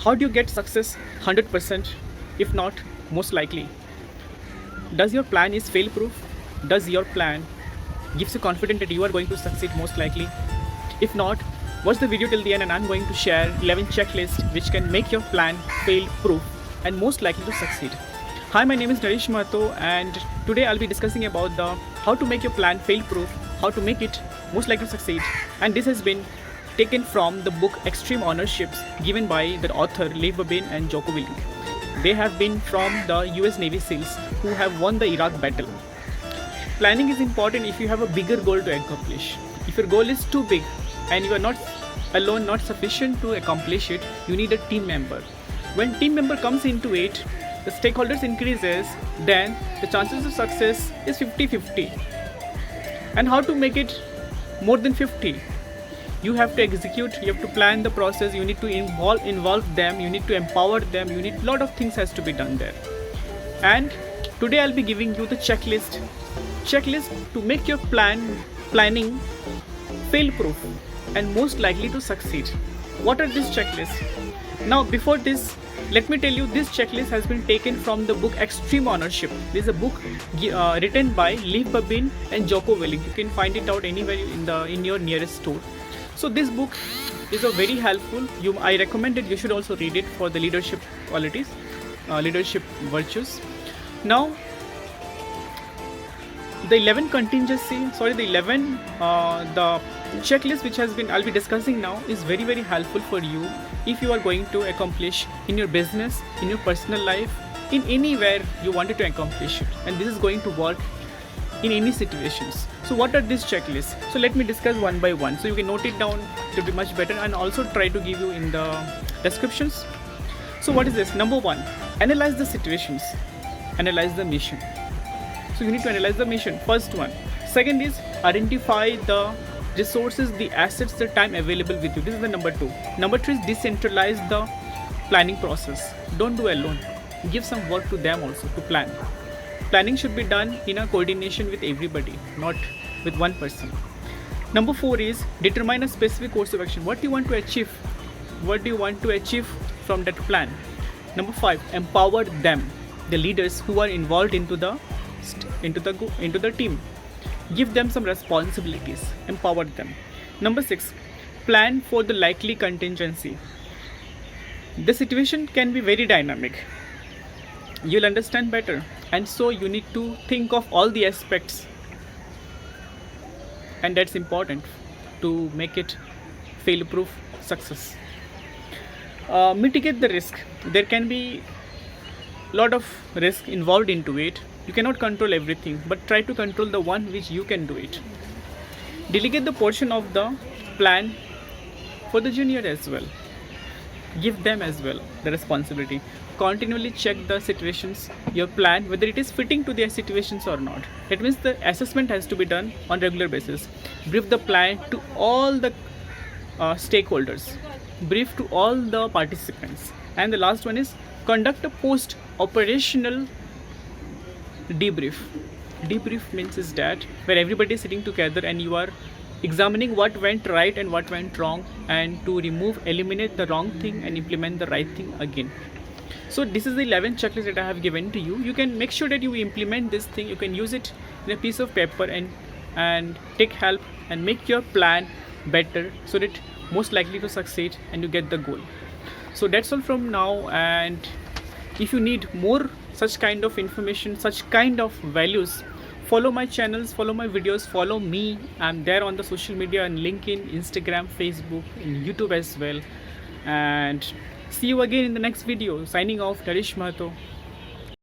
How do you get success 100%? If not, most likely. Does your plan is fail proof? Does your plan gives you confidence that you are going to succeed most likely? If not, watch the video till the end and I'm going to share 11 checklists which can make your plan fail proof and most likely to succeed. Hi, my name is Naresh Mahato and today I'll be discussing about the how to make your plan fail proof, how to make it most likely to succeed, and this has been taken from the book Extreme Ownerships given by the author Babin and Jocko Willink. They have been from the US Navy SEALs who have won the Iraq battle. Planning is important if you have a bigger goal to accomplish. If your goal is too big and you are not alone, not sufficient to accomplish it, you need a team member. When team member comes into it, the stakeholders increases, then the chances of success is 50-50. And how to make it more than 50? You have to execute, you have to plan the process, you need to involve them, you need to empower them, you need a lot of things has to be done there. And today I'll be giving you the checklist to make your planning fail proof and most likely to succeed. What are these checklists? Now before this, let me tell you, this checklist has been taken from the book Extreme Ownership. This is a book written by Babin and Jocko Willink. You can find it out anywhere in your nearest store. So this book is a very helpful. I recommend it. You should also read it for the leadership qualities, leadership virtues. Now, the 11 the checklist which I'll be discussing now is very, very helpful for you if you are going to accomplish in your business, in your personal life, in anywhere you wanted to accomplish it. And this is going to work in any situations. So what are these checklists? So let me discuss one by one. So you can note it down, it will be much better, and also try to give you in the descriptions. So what is this? Number one, analyze the situations, analyze the mission. So you need to analyze the mission, first one. Second is identify the resources, the assets, the time available with you. This is the number two. Number three is decentralize the planning process. Don't do alone. Give some work to them also to plan. Planning should be done in a coordination with everybody, not with one person. Number four is determine a specific course of action. What do you want to achieve? What do you want to achieve from that plan? Number five, empower them, the leaders who are involved into the team. Give them some responsibilities, empower them. Number six, plan for the likely contingency. The situation can be very dynamic. You'll understand better, and so you need to think of all the aspects, and that's important to make it fail-proof success. Mitigate the risk. There can be a lot of risk involved into it. You cannot control everything, but try to control the one which you can do it. Delegate the portion of the plan for the junior as well. Give them as well the responsibility. Continually check the situations, your plan, whether it is fitting to their situations or not. That means the assessment has to be done on regular basis. Brief the plan to all the stakeholders. Brief to all the participants. And the last one is conduct a post-operational debrief. Debrief means is that where everybody is sitting together and you are examining what went right and what went wrong, and to eliminate the wrong thing and implement the right thing again. So this is the 11 checklist that I have given to you. You can make sure that you implement this thing. You can use it in a piece of paper and take help and make your plan better so that most likely to succeed and you get the goal. So that's all from now, and if you need more such kind of information, such kind of values, follow my channels, follow my videos, follow me. I'm there on the social media and LinkedIn, Instagram, Facebook, and YouTube as well. And see you again in the next video. Signing off, Naresh Mahato.